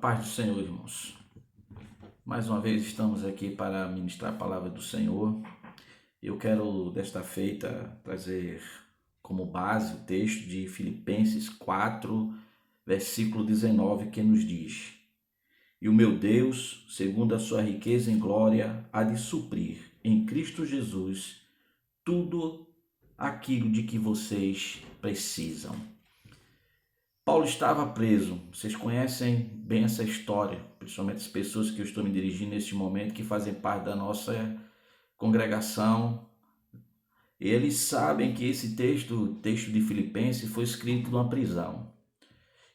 Paz do Senhor, irmãos. Mais uma vez estamos aqui para ministrar a palavra do Senhor. Eu quero, desta feita, trazer como base o texto de Filipenses 4, versículo 19, que nos diz: E o meu Deus, segundo a sua riqueza em glória, há de suprir em Cristo Jesus tudo aquilo de que vocês precisam. Paulo estava preso. Vocês conhecem bem essa história, principalmente as pessoas que eu estou me dirigindo neste momento, que fazem parte da nossa congregação. Eles sabem que esse texto, de Filipenses, foi escrito numa prisão.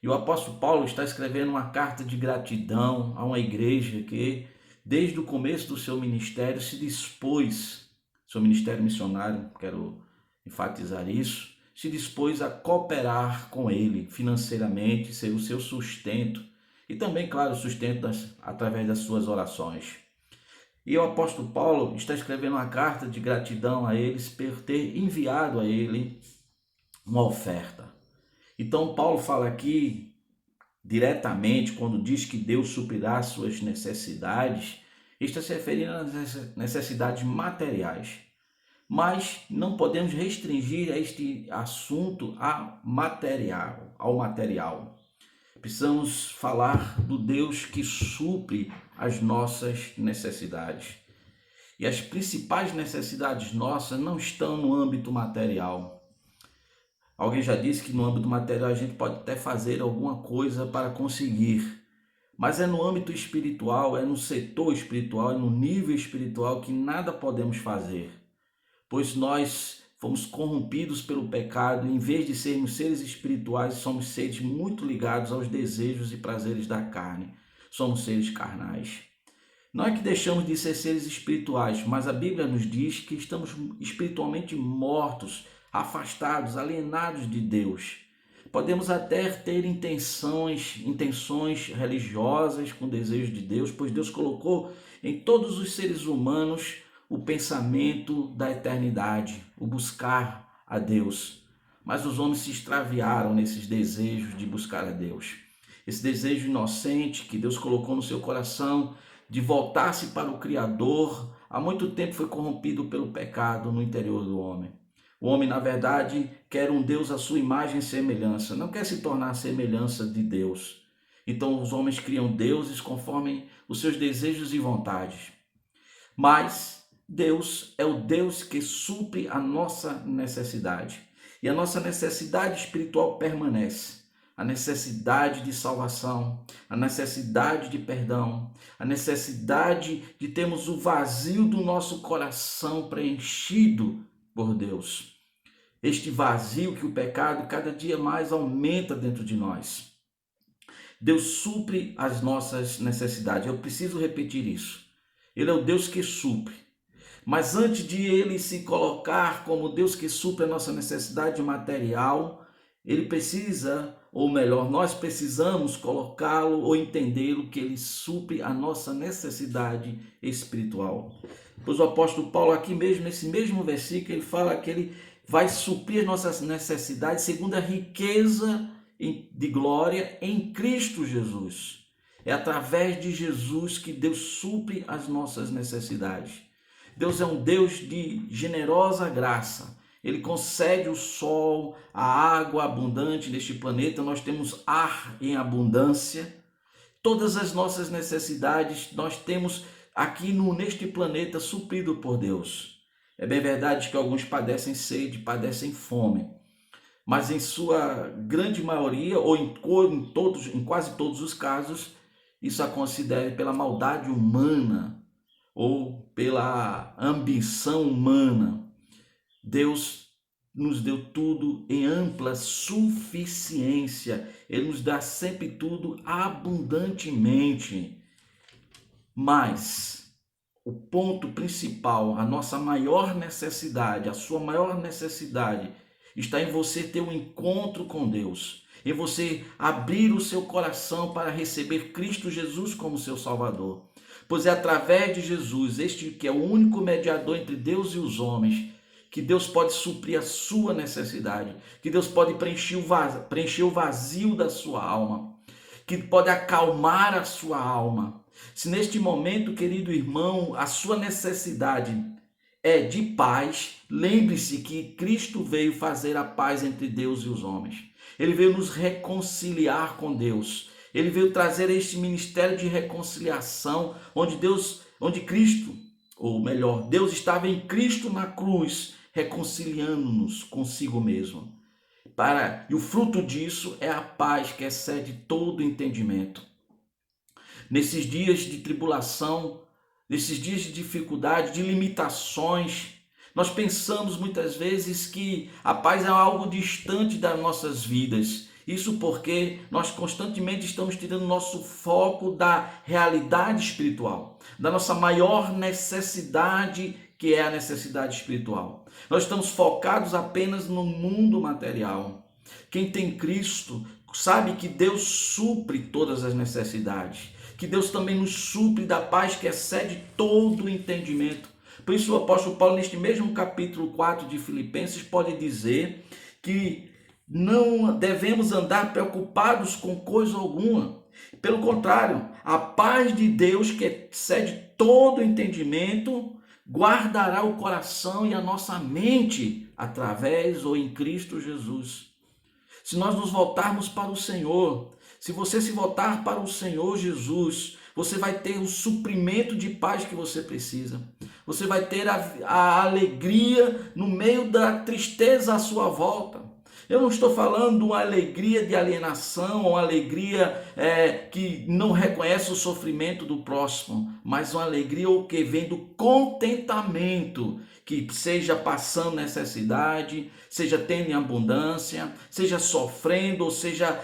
E o apóstolo Paulo está escrevendo uma carta de gratidão a uma igreja que, desde o começo do seu ministério, se dispôs, seu ministério missionário, quero enfatizar isso, se dispôs a cooperar com ele financeiramente, ser o seu sustento e também, claro, sustento através das suas orações. E o apóstolo Paulo está escrevendo uma carta de gratidão a eles por ter enviado a ele uma oferta. Então Paulo fala aqui diretamente, quando diz que Deus suprirá as suas necessidades, está se referindo às necessidades materiais. Mas não podemos restringir este assunto ao material. Precisamos falar do Deus que supre as nossas necessidades. E as principais necessidades nossas não estão no âmbito material. Alguém já disse que no âmbito material a gente pode até fazer alguma coisa para conseguir, mas é no âmbito espiritual, é no setor espiritual, é no nível espiritual que nada podemos fazer. Pois nós fomos corrompidos pelo pecado, e em vez de sermos seres espirituais, somos seres muito ligados aos desejos e prazeres da carne. Somos seres carnais. Não é que deixamos de ser seres espirituais, mas a Bíblia nos diz que estamos espiritualmente mortos, afastados, alienados de Deus. Podemos até ter intenções religiosas com desejos de Deus, pois Deus colocou em todos os seres humanos o pensamento da eternidade, o buscar a Deus. Mas os homens se extraviaram nesses desejos de buscar a Deus. Esse desejo inocente que Deus colocou no seu coração de voltar-se para o Criador, há muito tempo foi corrompido pelo pecado no interior do homem. O homem, na verdade, quer um Deus à sua imagem e semelhança, não quer se tornar a semelhança de Deus. Então os homens criam deuses conforme os seus desejos e vontades. Mas Deus é o Deus que supre a nossa necessidade. E a nossa necessidade espiritual permanece. A necessidade de salvação, a necessidade de perdão, a necessidade de termos o vazio do nosso coração preenchido por Deus. Este vazio que o pecado cada dia mais aumenta dentro de nós. Deus supre as nossas necessidades. Eu preciso repetir isso. Ele é o Deus que supre. Mas antes de ele se colocar como Deus que supre a nossa necessidade material, ele precisa, ou melhor, nós precisamos colocá-lo ou entendê-lo que ele supre a nossa necessidade espiritual. Pois o apóstolo Paulo aqui mesmo, nesse mesmo versículo, ele fala que ele vai suprir nossas necessidades segundo a riqueza de glória em Cristo Jesus. É através de Jesus que Deus supre as nossas necessidades. Deus é um Deus de generosa graça. Ele concede o sol, a água abundante neste planeta. Nós temos ar em abundância. Todas as nossas necessidades nós temos aqui neste planeta suprido por Deus. É bem verdade que alguns padecem sede, padecem fome. Mas em sua grande maioria, ou em quase todos os casos, isso acontece pela maldade humana ou pela ambição humana. Deus nos deu tudo em ampla suficiência. Ele nos dá sempre tudo abundantemente. Mas o ponto principal, a nossa maior necessidade, a sua maior necessidade, está em você ter um encontro com Deus, em você abrir o seu coração para receber Cristo Jesus como seu Salvador. Pois é através de Jesus, este que é o único mediador entre Deus e os homens, que Deus pode suprir a sua necessidade, que Deus pode preencher o vazio da sua alma. que pode acalmar a sua alma. Se neste momento, querido irmão, a sua necessidade é de paz, lembre-se que Cristo veio fazer a paz entre Deus e os homens. Ele veio nos reconciliar com Deus. Ele veio trazer este ministério de reconciliação, onde Cristo, ou melhor, Deus estava em Cristo na cruz, reconciliando-nos consigo mesmo. E o fruto disso é a paz que excede todo entendimento. Nesses dias de tribulação, nesses dias de dificuldade, de limitações, nós pensamos muitas vezes que a paz é algo distante das nossas vidas. Isso porque nós constantemente estamos tirando nosso foco da realidade espiritual, da nossa maior necessidade, que é a necessidade espiritual. Nós estamos focados apenas no mundo material. Quem tem Cristo sabe que Deus supre todas as necessidades, que Deus também nos supre da paz que excede todo o entendimento. Por isso o apóstolo Paulo, neste mesmo capítulo 4 de Filipenses, pode dizer que não devemos andar preocupados com coisa alguma. Pelo contrário, a paz de Deus, que excede todo o entendimento, guardará o coração e a nossa mente através ou em Cristo Jesus. Se nós nos voltarmos para o Senhor, se você se voltar para o Senhor Jesus, você vai ter o suprimento de paz que você precisa. Você vai ter a alegria no meio da tristeza à sua volta. Eu não estou falando de uma alegria de alienação, uma alegria que não reconhece o sofrimento do próximo, mas uma alegria que vem do contentamento, que seja passando necessidade, seja tendo em abundância, seja sofrendo, ou seja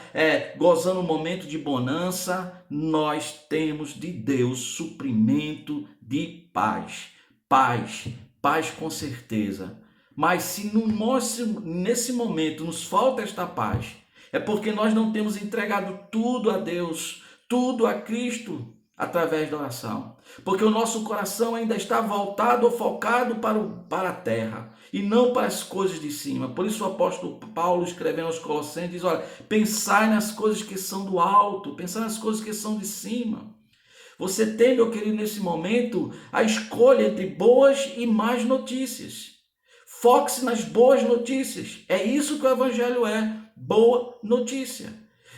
gozando um momento de bonança, nós temos de Deus suprimento de paz. Paz com certeza. Mas se nesse momento nos falta esta paz, é porque nós não temos entregado tudo a Deus, tudo a Cristo através da oração. Porque o nosso coração ainda está voltado ou focado para a terra e não para as coisas de cima. Por isso o apóstolo Paulo, escrevendo aos Colossenses, diz: olha, pensai nas coisas que são do alto, pensai nas coisas que são de cima. Você tem, meu querido, nesse momento, a escolha entre boas e más notícias. Foque-se nas boas notícias. É isso que o Evangelho é, boa notícia.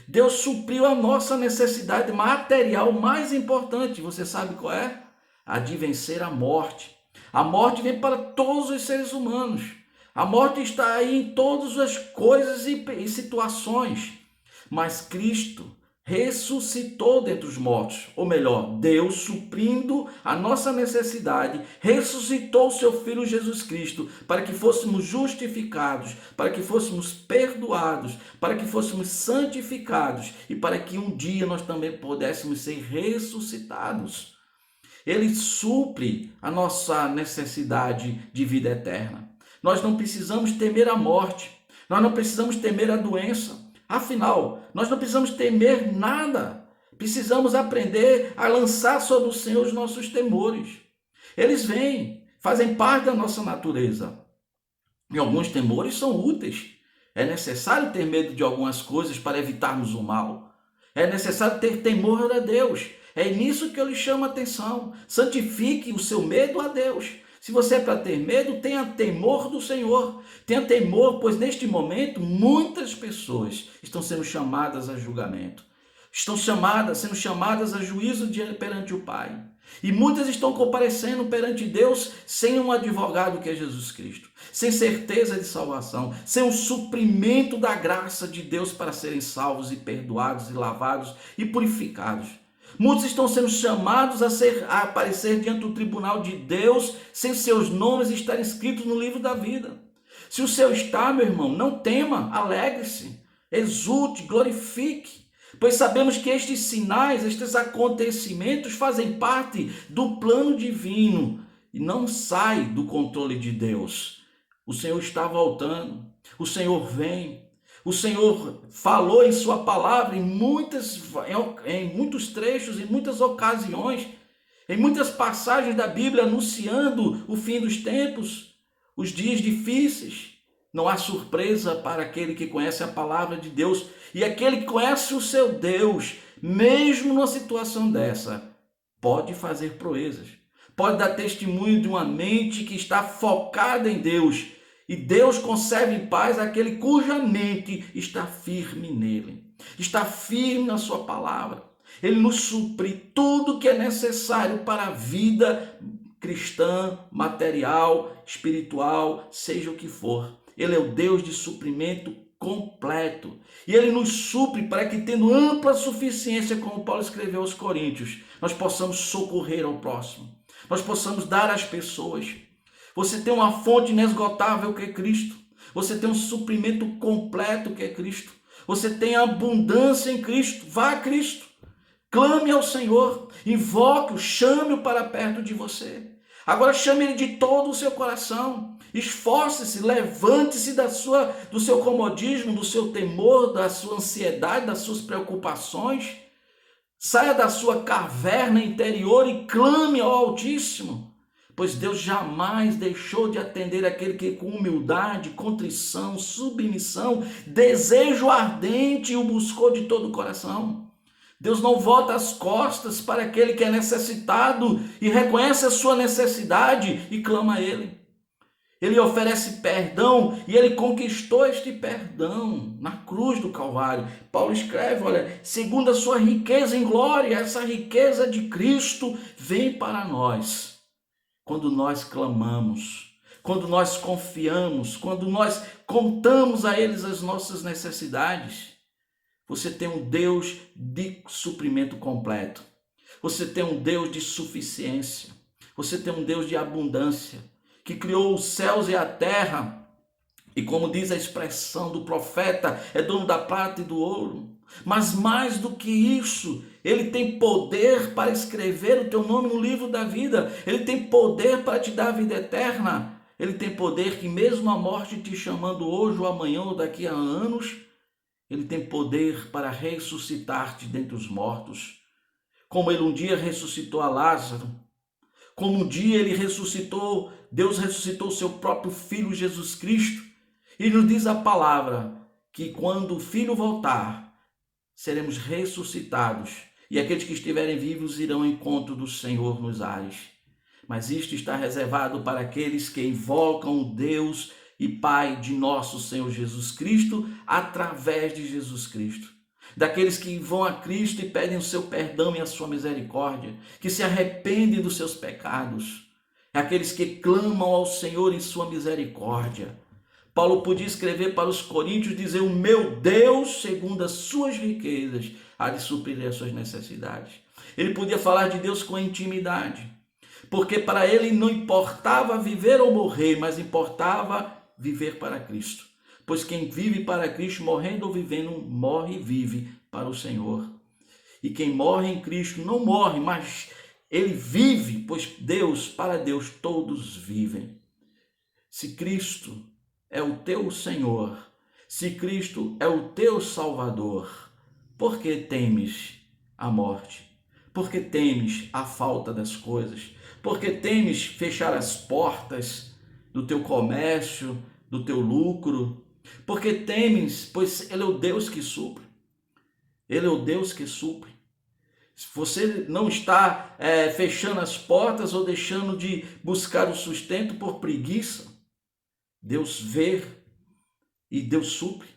Deus supriu a nossa necessidade material mais importante. Você sabe qual é? A de vencer a morte. A morte vem para todos os seres humanos. A morte está aí em todas as coisas e situações. Mas Cristo ressuscitou dentre os mortos, ou melhor, Deus, suprindo a nossa necessidade, ressuscitou o seu Filho Jesus Cristo para que fôssemos justificados, para que fôssemos perdoados, para que fôssemos santificados e para que um dia nós também pudéssemos ser ressuscitados. Ele supre a nossa necessidade de vida eterna. Nós não precisamos temer a morte, nós não precisamos temer a doença. Afinal, nós não precisamos temer nada. Precisamos aprender a lançar sobre o Senhor os nossos temores. Eles vêm, fazem parte da nossa natureza. E alguns temores são úteis. É necessário ter medo de algumas coisas para evitarmos o mal. É necessário ter temor a Deus. É nisso que eu lhe chamo a atenção. Santifique o seu medo a Deus. Se você é para ter medo, tenha temor do Senhor. Tenha temor, pois neste momento muitas pessoas estão sendo chamadas a julgamento. Estão sendo chamadas a juízo perante o Pai. E muitas estão comparecendo perante Deus sem um advogado que é Jesus Cristo. Sem certeza de salvação. Sem um suprimento da graça de Deus para serem salvos e perdoados e lavados e purificados. Muitos estão sendo chamados a aparecer diante do tribunal de Deus sem seus nomes estarem escritos no livro da vida. Se o seu está, meu irmão, não tema, alegre-se, exulte, glorifique, pois sabemos que estes sinais, estes acontecimentos fazem parte do plano divino e não sai do controle de Deus. O Senhor está voltando, o Senhor vem. O Senhor falou em sua palavra em muitos trechos, em muitas ocasiões, em muitas passagens da Bíblia, anunciando o fim dos tempos, os dias difíceis. Não há surpresa para aquele que conhece a palavra de Deus. E aquele que conhece o seu Deus, mesmo numa situação dessa, pode fazer proezas. Pode dar testemunho de uma mente que está focada em Deus. E Deus concede em paz aquele cuja mente está firme nele. Está firme na sua palavra. Ele nos supre tudo que é necessário para a vida cristã, material, espiritual, seja o que for. Ele é o Deus de suprimento completo. E ele nos supre para que, tendo ampla suficiência, como Paulo escreveu aos Coríntios, nós possamos socorrer ao próximo. Nós possamos dar às pessoas. Você tem uma fonte inesgotável que é Cristo. Você tem um suprimento completo que é Cristo. Você tem abundância em Cristo. Vá a Cristo. Clame ao Senhor. Invoque-o. Chame-o para perto de você. Agora chame ele de todo o seu coração. Esforce-se, levante-se do seu comodismo, do seu temor, da sua ansiedade, das suas preocupações. Saia da sua caverna interior e clame ao Altíssimo, pois Deus jamais deixou de atender aquele que com humildade, contrição, submissão, desejo ardente o buscou de todo o coração. Deus não volta as costas para aquele que é necessitado e reconhece a sua necessidade e clama a Ele. Ele oferece perdão e ele conquistou este perdão na cruz do Calvário. Paulo escreve, olha, segundo a sua riqueza em glória, essa riqueza de Cristo vem para nós. Quando nós clamamos, quando nós confiamos, quando nós contamos a eles as nossas necessidades, você tem um Deus de suprimento completo. Você tem um Deus de suficiência. Você tem um Deus de abundância, que criou os céus e a terra, e como diz a expressão do profeta, é dono da prata e do ouro. Mas mais do que isso, ele tem poder para escrever o teu nome no livro da vida. Ele tem poder para te dar a vida eterna. Ele tem poder que mesmo a morte te chamando hoje ou amanhã ou daqui a anos, ele tem poder para ressuscitar-te dentre os mortos. Como ele um dia ressuscitou a Lázaro, como um dia ele ressuscitou, Deus ressuscitou o seu próprio Filho Jesus Cristo. E nos diz a palavra que quando o Filho voltar, seremos ressuscitados. E aqueles que estiverem vivos irão ao encontro do Senhor nos ares. Mas isto está reservado para aqueles que invocam o Deus e Pai de nosso Senhor Jesus Cristo, através de Jesus Cristo. Daqueles que vão a Cristo e pedem o seu perdão e a sua misericórdia, que se arrependem dos seus pecados, aqueles que clamam ao Senhor em sua misericórdia. Paulo podia escrever para os coríntios, dizer, o meu Deus, segundo as suas riquezas, há de suprir as suas necessidades. Ele podia falar de Deus com intimidade, porque para ele não importava viver ou morrer, mas importava viver para Cristo. Pois quem vive para Cristo, morrendo ou vivendo, morre e vive para o Senhor. E quem morre em Cristo não morre, mas ele vive, pois para Deus todos vivem. Se Cristo é o teu Senhor, se Cristo é o teu Salvador, por que temes a morte? Por que temes a falta das coisas? Por que temes fechar as portas do teu comércio, do teu lucro? Porque temes, pois ele é o Deus que supre. Ele é o Deus que supre. Se você não está fechando as portas ou deixando de buscar o sustento por preguiça, Deus vê e Deus supre.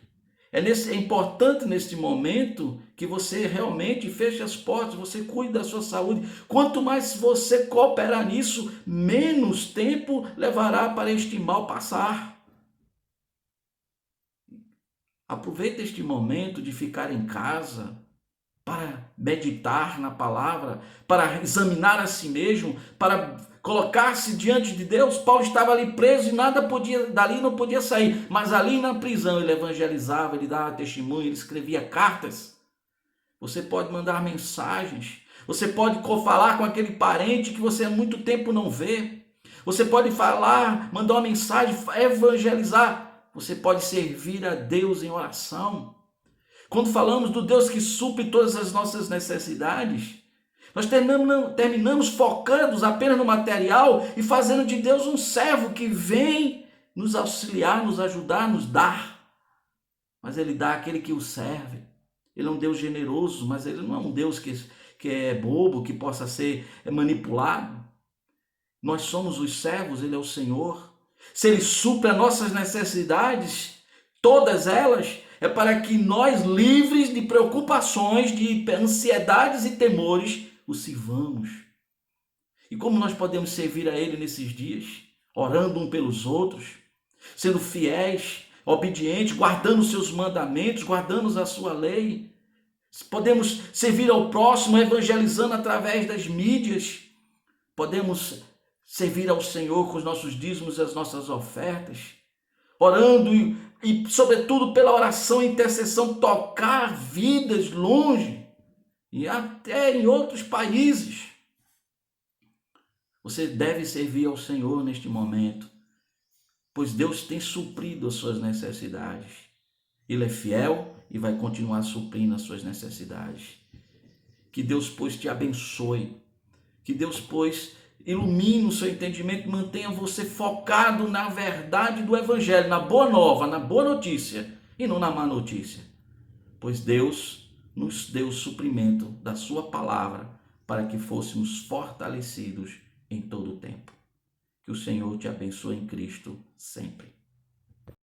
É importante neste momento que você realmente feche as portas, você cuide da sua saúde. Quanto mais você cooperar nisso, menos tempo levará para este mal passar. Aproveita este momento de ficar em casa para meditar na palavra, para examinar a si mesmo, para colocar-se diante de Deus. Paulo estava ali preso e dali não podia sair, mas ali na prisão ele evangelizava, ele dava testemunho, ele escrevia cartas. Você pode mandar mensagens, você pode falar com aquele parente que você há muito tempo não vê, você pode mandar uma mensagem, evangelizar. Você pode servir a Deus em oração. Quando falamos do Deus que supre todas as nossas necessidades, nós terminamos focados apenas no material e fazendo de Deus um servo que vem nos auxiliar, nos ajudar, nos dar. Mas Ele dá àquele que o serve. Ele é um Deus generoso, mas Ele não é um Deus que é bobo, que possa ser manipulado. Nós somos os servos, Ele é o Senhor. Se Ele supre as nossas necessidades, todas elas, é para que nós, livres de preocupações, de ansiedades e temores, o sirvamos. E como nós podemos servir a Ele nesses dias? Orando um pelos outros, sendo fiéis, obedientes, guardando os seus mandamentos, guardando a sua lei. Podemos servir ao próximo, evangelizando através das mídias. Podemos servir ao Senhor com os nossos dízimos e as nossas ofertas, orando e sobretudo, pela oração e intercessão, tocar vidas longe e até em outros países. Você deve servir ao Senhor neste momento, pois Deus tem suprido as suas necessidades. Ele é fiel e vai continuar suprindo as suas necessidades. Que Deus, pois, te abençoe. Que Deus, pois, ilumine o seu entendimento, mantenha você focado na verdade do Evangelho, na boa nova, na boa notícia e não na má notícia. Pois Deus nos deu o suprimento da sua palavra para que fôssemos fortalecidos em todo o tempo. Que o Senhor te abençoe em Cristo sempre.